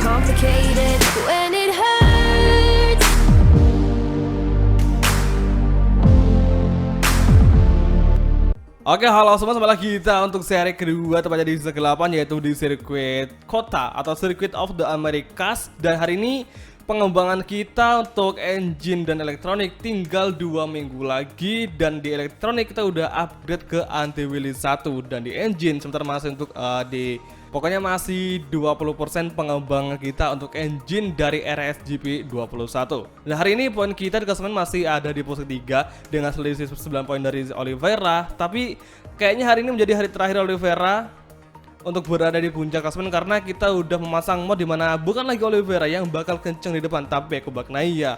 complicated when it hurts. Oke, halo semua, kembali lagi kita untuk seri kedua tepatnya di season ke-8, yaitu di sirkuit kota atau Circuit of the Americas. Dan hari ini pengembangan kita untuk engine dan elektronik tinggal 2 minggu lagi. Dan di elektronik kita udah upgrade ke anti wheelie 1. Dan di engine sebentar masih untuk pokoknya masih 20% pengembangan kita untuk engine dari RSGP 21. Nah, hari ini poin kita di klasemen masih ada di posisi 3 dengan selisih 9 poin dari Oliveira. Tapi kayaknya hari ini menjadi hari terakhir Oliveira untuk berada di puncak klasemen, karena kita udah memasang mod dimana bukan lagi Oliveira yang bakal kenceng di depan, tapi Pecco Bagnaia,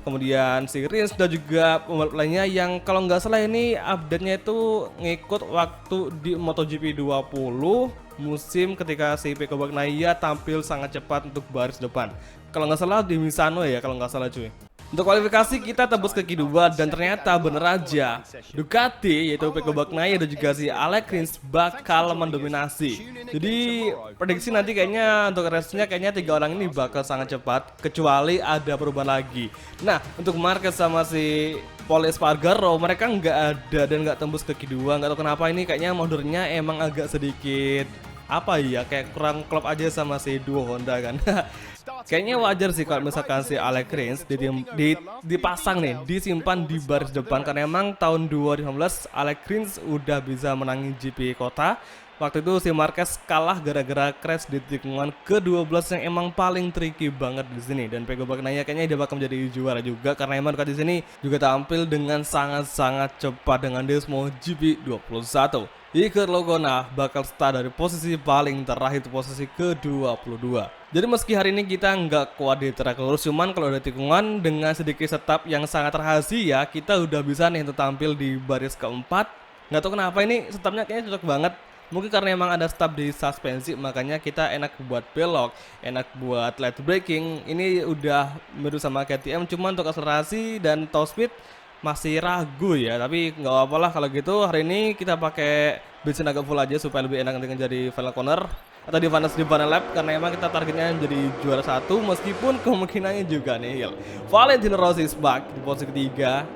kemudian si Rins dan juga pembalap lainnya yang kalau nggak salah ini update-nya itu ngikut waktu di MotoGP 20 musim ketika si Pecco Bagnaia tampil sangat cepat untuk baris depan. Kalau nggak salah di Misano ya, kalau nggak salah cuy. Untuk kualifikasi kita tembus ke Q2 dan ternyata bener aja Ducati yaitu Pecco Bagnaia dan juga si Alex Rins bakal mendominasi. Jadi prediksi nanti kayaknya untuk race-nya kayaknya 3 orang ini bakal sangat cepat kecuali ada perubahan lagi. Nah, untuk Marquez sama si Pol Espargaro mereka nggak ada dan nggak tembus ke Q2. Nggak tahu kenapa, ini kayaknya modurnya emang agak sedikit apa ya, kayak kurang klop aja sama si duo Honda kan. Kayaknya wajar sih kalau misalkan si Alex Rins dipasang nih, disimpan di baris depan, karena emang tahun 2015 Alex Rins udah bisa menangin GP kota. Waktu itu si Marquez kalah gara-gara crash di tikungan ke-12 yang emang paling tricky banget di sini. Dan Pecco Bagnaia kayaknya dia bakal menjadi juara juga karena emang di sini juga tampil dengan sangat-sangat cepat dengan Desmo GP 21. Iker Logona bakal start dari posisi paling terakhir, posisi ke-22. Jadi meski hari ini kita nggak kuat di track lurus, cuman kalau ada tikungan dengan sedikit setup yang sangat rahasia, kita udah bisa nih untuk tampil di baris keempat. Nggak tahu kenapa ini setupnya kayaknya cocok banget. Mungkin karena emang ada stop di suspensi, makanya kita enak buat belok, enak buat light braking. Ini udah mirip sama KTM, cuman untuk akselerasi dan top speed masih ragu ya, tapi nggak apa-apa lah kalau gitu. Hari ini kita pakai bensin agak full aja supaya lebih enak dengan jadi final corner atau di final lap, karena emang kita targetnya jadi juara 1 meskipun kemungkinannya juga nihil. Valentino Rossi is back di posisi ketiga.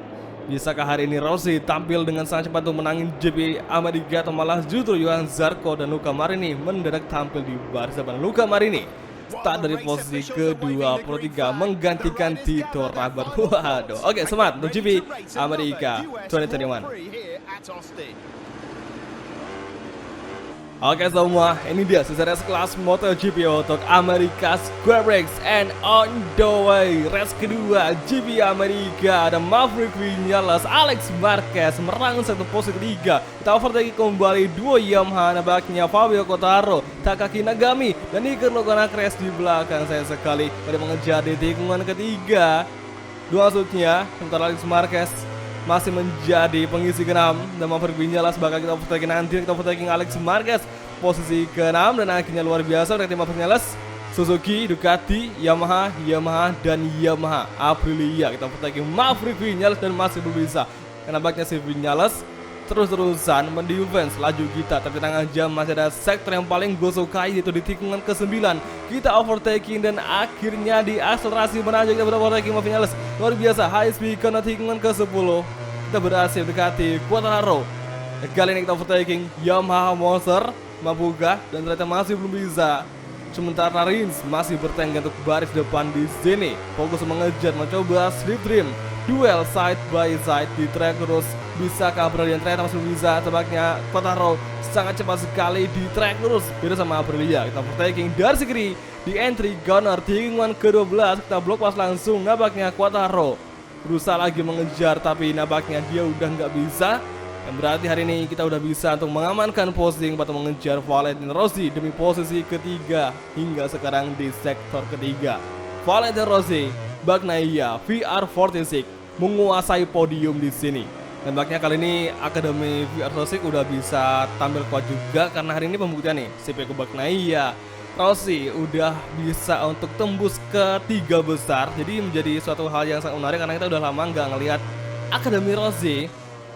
Bisakah hari ini Rossi tampil dengan sangat cepat untuk menangin GP Amerika, atau malah justru Johan Zarco dan Luca Marini mendadak tampil di baris depan? Luca Marini start dari posisi ke-23 menggantikan Tito Rabat. Waduh. Oke, semangat untuk GP Amerika 2021. Oke semua, ini dia seri kelas MotoGP untuk Amerika Square Breaks, and on the way race kedua GP Amerika ada Maverick Vinales, Alex Marquez merangkul satu posisi ketiga. Kita overtake kembali duo Yamaha, nampaknya Fabio Quartararo, Takaki Nagami dan Iker Logana crash di belakang saya sekali pada mengejar di tikungan ketiga. Dua maksudnya, sementara Alex Marquez masih menjadi pengisi ke-6 dan Maverick Vinales bakal kita overtake nanti. Kita overtake Alex Marquez posisi ke-6 dan akhirnya luar biasa dari Maverick Vinales, Suzuki, Ducati, Yamaha dan Yamaha Aprilia. Kita overtake Maverick Vinales dan masih belum bisa. Karena nampaknya si Vinales terus-terusan mendefense laju kita, tapi tenang aja, masih ada sektor yang paling gue sukai yaitu di tikungan ke-9. Kita overtaking dan akhirnya di akselerasi menanjak kita overtaking Maverick Vinales. Luar biasa, high speed karena tikungan ke-10 kita berhasil dekati Quartararo. Kali ini kita overtaking Yamaha Monster, Mabuga, dan ternyata masih belum bisa. Sementara Rins masih bertengger untuk baris depan di sini, fokus mengejar, mencoba slip trim, duel side by side di track lurus. Bisakah Aprilia? Ternyata masih belum bisa. Tebaknya Quartararo sangat cepat sekali di track lurus, beda sama Aprilia. Kita overtaking dari sisi kiri di entry corner tikungan ke-12, kita blok pas langsung. Nampaknya Quartararo berusaha lagi mengejar, tapi nampaknya dia udah nggak bisa. Dan berarti hari ini kita udah bisa untuk mengamankan posisi atau mengejar Valentino Rossi demi posisi ketiga hingga sekarang di sektor ketiga. Valentino Rossi, Bagnaia, VR46 menguasai podium di sini. Dan nampaknya kali ini Akademi VR46 udah bisa tampil kuat juga, karena hari ini pembuktian nih si Pecco Bagnaia, Rossi udah bisa untuk tembus ke 3 besar. Jadi menjadi suatu hal yang sangat menarik karena kita udah lama nggak ngelihat Akademi Rossi,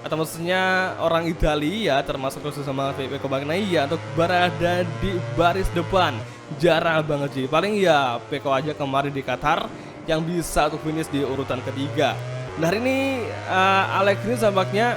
atau maksudnya orang Italia termasuk Rossi sama Pecco Bagnaia untuk berada di baris depan jarang banget sih. Paling ya Peko aja kemarin di Qatar yang bisa untuk finish di urutan ketiga. Nah hari ini Alex Rins tampaknya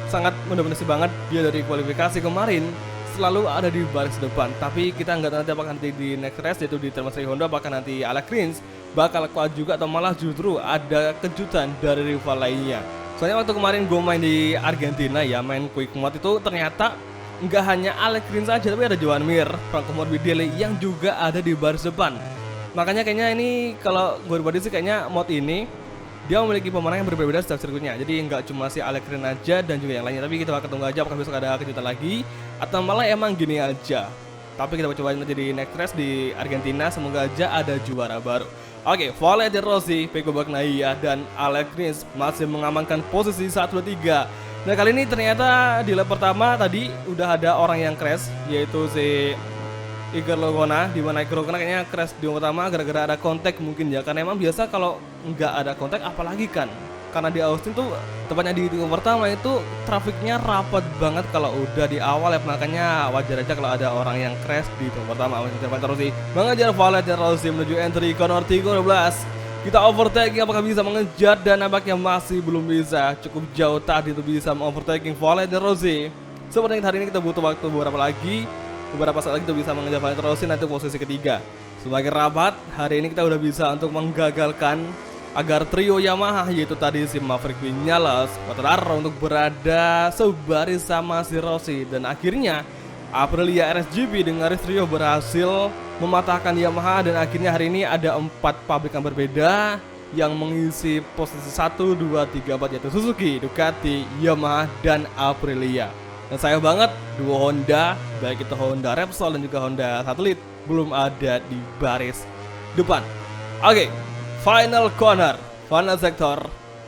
sangat mendominasi banget. Dia dari kualifikasi kemarin selalu ada di baris depan. Tapi kita nggak tahu nanti apakah nanti di next race yaitu di Termasri Honda apakah nanti Alex Rins bakal kuat juga atau malah justru ada kejutan dari rival lainnya. Soalnya waktu kemarin gue main di Argentina ya, main quick mode itu ternyata nggak hanya Alex Rins aja, tapi ada Joan Mir, Franco Morbidelli yang juga ada di baris depan. Makanya kayaknya ini kalau gue pribadi sih kayaknya mod ini dia memiliki pemenang yang berbeda setiap sirkuitnya. Jadi nggak cuma si Alex Rins aja dan juga yang lainnya. Tapi kita bakal tunggu aja apakah besok ada kejutan lagi atau malah emang gini aja. Tapi kita coba nanti di next race di Argentina, semoga aja ada juara baru. Oke, Valentino Rossi, Pecco Bagnaia dan Alex Rins masih mengamankan posisi 1, 2, 3. Nah kali ini ternyata di lap pertama tadi udah ada orang yang crash, yaitu si Iker Logona, di mana Iker Logona kayaknya crash di pertama gara-gara ada kontak mungkin ya, karena emang biasa kalau nggak ada kontak apalagi kan, karena di Austin tuh tepatnya di tikungan pertama itu trafiknya rapat banget kalau udah di awal ya, makanya wajar aja kalau ada orang yang crash di tikungan pertama. Valentino Rossi mengejar Valentino Rossi menuju entry corner 13. Kita overtaking, apakah bisa mengejar, dan nampaknya masih belum bisa. Cukup jauh tadi itu bisa mengovertaking Valentino Rossi. Sepertinya hari ini kita butuh waktu beberapa saat lagi kita bisa mengejar Valentino Rossi nanti posisi ketiga. Semakin rapat, hari ini kita udah bisa untuk menggagalkan agar trio Yamaha yaitu tadi si Maverick Vinales, Quartararo untuk berada sebaris sama si Rossi, dan akhirnya Aprilia RSGP dengan trio berhasil mematahkan Yamaha, dan akhirnya hari ini ada 4 pabrikan berbeda yang mengisi posisi 1, 2, 3, 4 yaitu Suzuki, Ducati, Yamaha, dan Aprilia. Dan sayang banget dua Honda, baik itu Honda Repsol dan juga Honda Satelit, belum ada di baris depan. Oke, final corner, final sektor.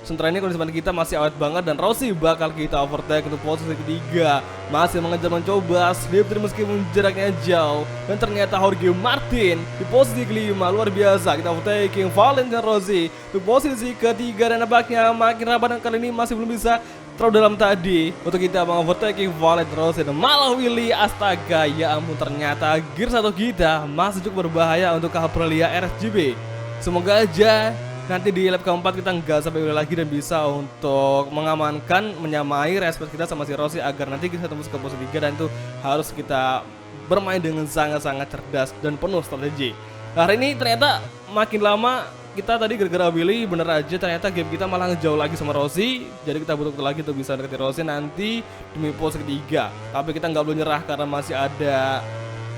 Sementara ini kondisi kita masih awet banget dan Rossi bakal kita overtake untuk posisi ketiga. Masih mengejar mencoba slip meskipun jaraknya jauh. Dan ternyata Jorge Martin di posisi kelima, luar biasa. Kita overtaking Valentino Rossi di posisi ketiga, dan nampaknya makin rapat dan kali ini masih belum bisa terlalu dalam tadi untuk kita mengovertaking Valentino Rossi, dan malah Willy, astaga ya ampun, ternyata gear 1 kita masih cukup berbahaya untuk Aprilia RSGP. Semoga aja nanti di lap keempat kita nggak sampai lagi dan bisa untuk mengamankan, menyamai respect kita sama si Rossi agar nanti kita tembus ke posisi 3, dan itu harus kita bermain dengan sangat-sangat cerdas dan penuh strategi. Nah, hari ini ternyata makin lama kita tadi gara-gara Willy bener aja ternyata game kita malah ngejauh lagi sama Rossi, jadi kita butuh lagi untuk bisa deketin Rossi nanti demi posisi ketiga. Tapi kita nggak boleh nyerah karena masih ada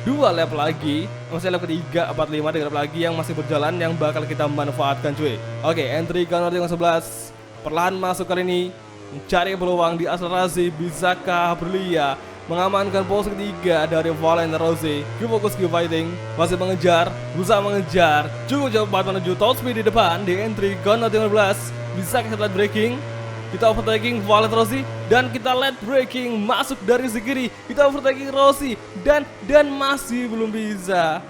2 lap lagi, masih lap ketiga, 4, 5, 3 lap lagi yang masih berjalan yang bakal kita manfaatkan cuy. Oke, entry corner 11 perlahan masuk kali ini, mencari peluang di akselerasi. Bisakah Aprilia mengamankan posisi ketiga dari Valentino Rossi? Keep fokus, keep fighting, masih mengejar, berusaha mengejar, cukup cepat menuju top speed di depan di entry corner 15. Bisa kita lihat breaking, kita overtaking Valentino Rossi, dan kita led braking masuk dari sisi kiri. Kita overtaking Rossi dan masih belum bisa.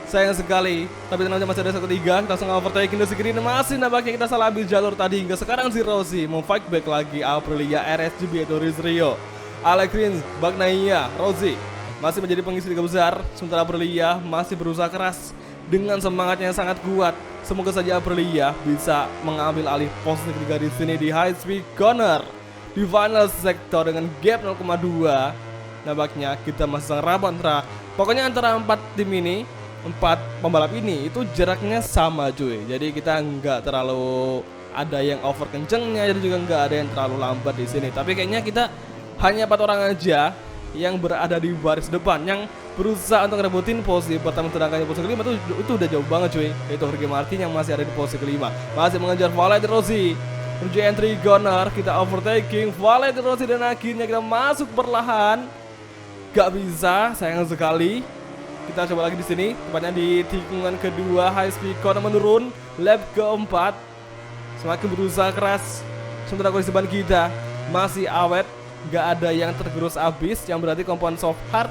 Sayang sekali. Tapi tenang aja, masih ada satu ketiga. Kita langsung overtaking dari sisi kiri, dan masih nampaknya kita salah ambil jalur tadi. Hingga sekarang si Rossi mau fight back lagi Aprilia RSGP yaitu Rio. Alex Rins, Bagnaia, Rossi masih menjadi pengisi 3 besar. Sementara Aprilia masih berusaha keras dengan semangatnya yang sangat kuat. Semoga saja Aprilia bisa mengambil alih posisi ketiga di sini di high speed corner di final sektor dengan gap 0,2. Nampaknya kita masih sangat rapat. Pokoknya antara 4 tim ini, 4 pembalap ini itu jaraknya sama cuy. Jadi kita nggak terlalu ada yang over kencengnya, jadi juga nggak ada yang terlalu lambat di sini. Tapi kayaknya kita hanya 4 orang aja yang berada di baris depan yang berusaha untuk ngerebutin posisi pertama, sedangkan posisi kelima itu udah jauh banget cuy, yaitu Jorge Martin yang masih ada di posisi kelima, masih mengejar Valentino Rossi menuju entry corner. Kita overtaking Valentino Rossi dan akhirnya kita masuk perlahan. Gak bisa, sayang sekali. Kita coba lagi di sini, tepatnya di tikungan kedua high speed corner menurun lap keempat. Semakin berusaha keras, sementara kondisi ban kita masih awet, gak ada yang tergerus abis, yang berarti komponen soft hard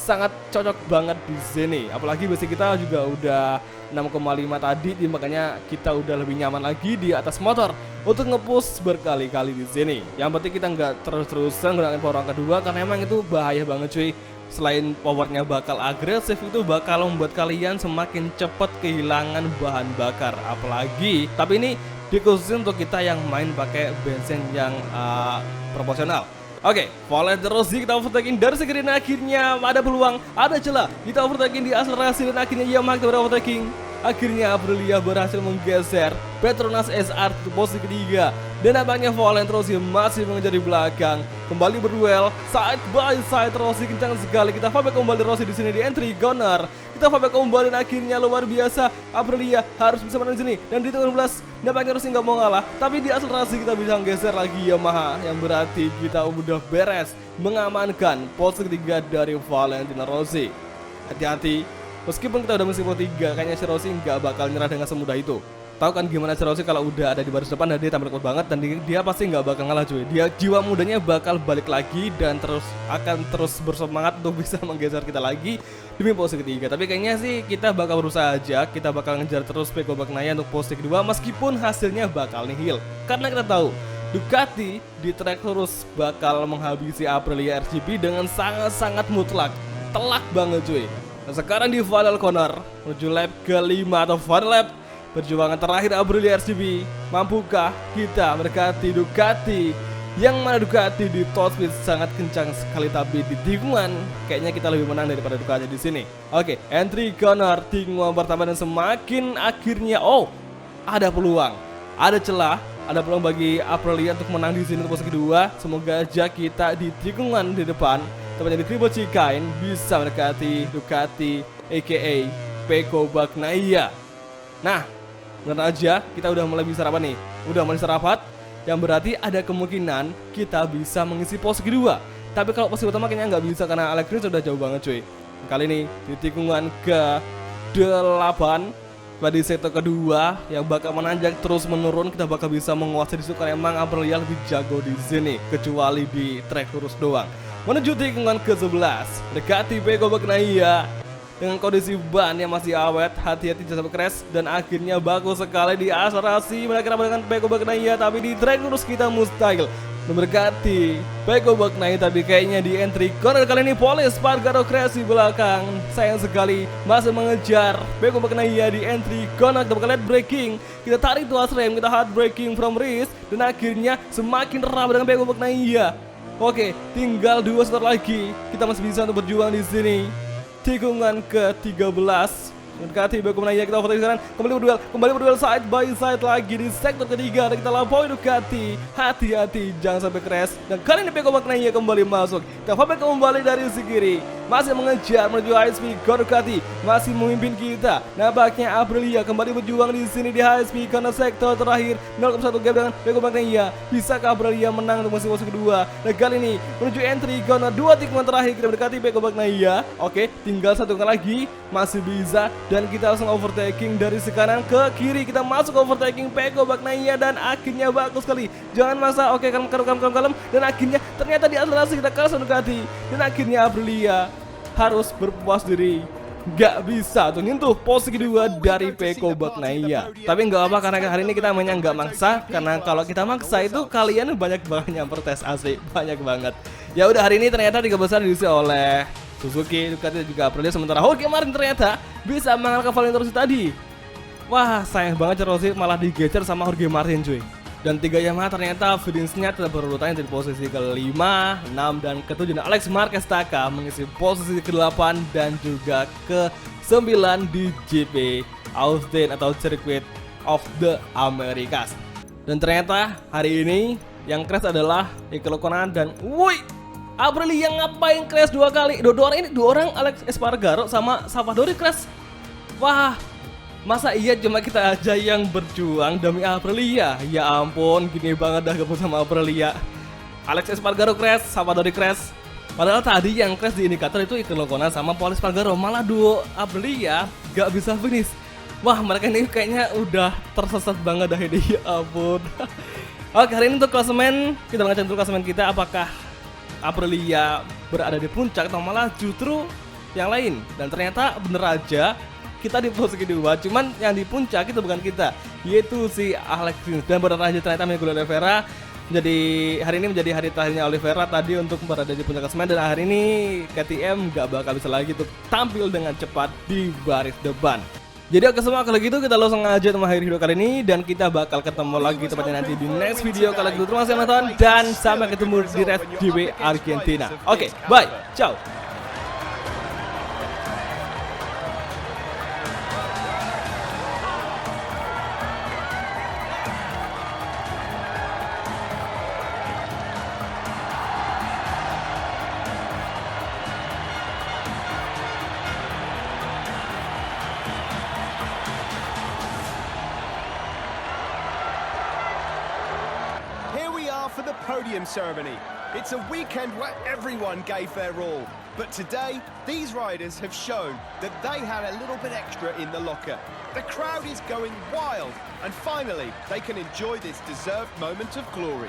sangat cocok banget di sini. Apalagi besi kita juga udah 6,5 tadi, makanya kita udah lebih nyaman lagi di atas motor untuk nge-push berkali-kali di sini. Yang penting kita nggak terus-terusan gunakan power kedua karena emang itu bahaya banget cuy. selain powernya bakal agresif, itu bakal membuat kalian semakin cepat kehilangan bahan bakar. Apalagi, tapi ini dikhususin untuk kita yang main pakai bensin yang proporsional. Oke, Valentino Rossi kita overtaking dari segini, dan akhirnya ada peluang, ada celah. Kita overtaking di akselerasi dan akhirnya Yamaha kita overtaking. Akhirnya Aprilia berhasil menggeser Petronas SR ke posisi ketiga, dan nampaknya Valentino Rossi masih mengejar di belakang. Kembali berduel side by side, Rossi kencang sekali. Kita fallback kembali Rossi di sini di entry corner. Kita fallback kembali dan akhirnya luar biasa Aprilia harus bisa menang di sini. Dan di tengah 12 nampaknya Rossi nggak mau ngalah, tapi di akselerasi kita bisa menggeser lagi Yamaha, yang berarti kita udah beres mengamankan posisi ketiga dari Valentino Rossi. Hati-hati. Meskipun kita udah mesti posisi 3, kayaknya si Rossi nggak bakal nyerah dengan semudah itu. Tahu kan gimana si Rossi kalau udah ada di baris depan, dan dia tampil kuat banget, dan dia pasti nggak bakal ngalah cuy. Dia jiwa mudanya bakal balik lagi dan akan terus bersemangat untuk bisa menggeser kita lagi demi posisi ketiga. Tapi kayaknya sih kita bakal berusaha aja, kita bakal ngejar terus Pecco Bagnaia untuk posisi kedua, meskipun hasilnya bakal nihil. Karena kita tahu Ducati di track lurus bakal menghabisi Aprilia RGP dengan sangat-sangat mutlak, telak banget cuy. Nah, sekarang di final corner menuju lap ke-5 atau final lap, perjuangan terakhir Aprilia RGP. Mampukah kita mendekati Ducati? Yang mana Ducati di top speed sangat kencang sekali, tapi di tikungan kayaknya kita lebih menang daripada Ducati di sini. Oke, entry corner tikungan pertama, dan semakin akhirnya ada peluang, ada celah, ada peluang bagi Aprilia untuk menang di sini untuk posisi kedua. Semoga aja kita di tikungan di depan, tepatnya di triple chicane, bisa mendekati Ducati aka Pecco Bagnaia. Nah, benar aja kita udah mulai bisa rapat nih, udah mulai serapat, yang berarti ada kemungkinan kita bisa mengisi posisi kedua. Tapi kalau posisi utama kayaknya nggak bisa karena Alex Rins sudah jauh banget cuy. Kali ini di tikungan ke-8 pada sektor kedua yang bakal menanjak terus menurun, kita bakal bisa menguasai di situ karena emang Aprilia lebih jago di sini, kecuali di trek lurus doang. Menuju tikungan ke-11, dekati Pecco Bagnaia dengan kondisi ban yang masih awet, hati-hati jangan sampai crash, dan akhirnya bagus sekali di akselerasi mereka dengan Pecco Bagnaia, tapi di trek lurus kita mustahil mendekati Pecco Bagnaia. Tapi kayaknya di entry corner kali ini Pol Espargaro crash di belakang, sayang sekali masih mengejar Pecco Bagnaia di entry corner. Kita bakal lihat braking, kita tarik tuas rem, kita hard braking from race, dan akhirnya semakin rapat dengan Pecco Bagnaia. Oke, tinggal 2 sektor lagi, kita masih bisa untuk berjuang di sini. Tikungan ke-13, mendekati Pecco Bagnaia, kita overtake sekarang, kembali berduel side by side lagi di sektor ketiga, dan kita lampaui Ducati. Hati-hati jangan sampai crash, dan kali ini Pecco Bagnaia kembali masuk. Kita fallback kembali dari sisi kiri, masih mengejar menuju high speed. Ducati masih memimpin kita. Nampaknya Aprilia kembali berjuang di sini di high speed karena sektor terakhir 0,1 gap dengan Pecco Bagnaia. Bisakah Aprilia menang untuk posisi kedua? Dan kali ini menuju entry corner 2 tikungan terakhir, kita mendekati Pecco Bagnaia. Oke, tinggal 1 tikungan lagi, masih bisa, dan kita langsung overtaking dari kanan ke kiri. Kita masuk overtaking Pecco Bagnaia, dan akhirnya bagus sekali. Jangan maksa, oke, kalem, dan akhirnya ternyata di akselerasi kita kalah sama Ducati, dan akhirnya Aprilia harus berpuas diri, gak bisa tuh nyentuh posisi kedua dari Pecco Bagnaia. Tapi nggak apa, karena hari ini kita mainnya nggak maksa, karena kalau kita maksa itu kalian banyak banget nyamper tes asli, banyak banget. Ya udah, hari ini ternyata 3 besar diisi oleh Suzuki, Ducati, dan juga Aprilia. Sementara Jorge Martin ternyata bisa mengalahkan Valentino Rossi tadi. Wah, sayang banget Rossi malah digeser sama Jorge Martin cuy. Dan 3 Yamaha ternyata finishnya tetap berurutan dari posisi ke-5, 6, dan ke-7. Dan Alex Marquez Taka mengisi posisi ke-8 dan juga ke-9 di GP Austin atau Circuit of the Americas. Dan ternyata hari ini yang crash adalah Iker Lecuona dan Aprilia ngapain crash 2 kali? Dua orang Alex Espargaro sama Salvadori crash. Wah, masa iya cuma kita aja yang berjuang demi Aprilia? Ya ampun, gini banget dah gabung sama Aprilia. Alex Espargaro crash, Salvadori crash. Padahal tadi yang crash di indikator itu Iker Lecuona sama Pol Espargaro, malah duo Aprilia gak bisa finish. Wah, mereka ini kayaknya udah tersesat banget dah ini, ya ampun. Oke, hari ini untuk klasemen, kita mengecek dulu klasemen kita, apakah Aprilia berada di puncak atau malah justru yang lain. Dan ternyata bener aja kita di posisi kedua, cuman yang di puncak itu bukan kita, yaitu si Alex Rins. Dan bener aja ternyata Miguel Oliveira hari ini menjadi hari terakhirnya Oliveira tadi untuk berada di puncak klasemen, dan hari ini KTM gak bakal bisa lagi untuk tampil dengan cepat di baris depan. Jadi oke semua, kalau gitu kita langsung aja mengakhiri video kali ini, dan kita bakal ketemu lagi tepatnya nanti di next video. Kalau gitu terima kasih nonton dan sampai ketemu di Red GP Argentina. Oke, bye, ciao. For the podium ceremony. It's a weekend where everyone gave their all. But today, these riders have shown that they had a little bit extra in the locker. The crowd is going wild, and finally, they can enjoy this deserved moment of glory.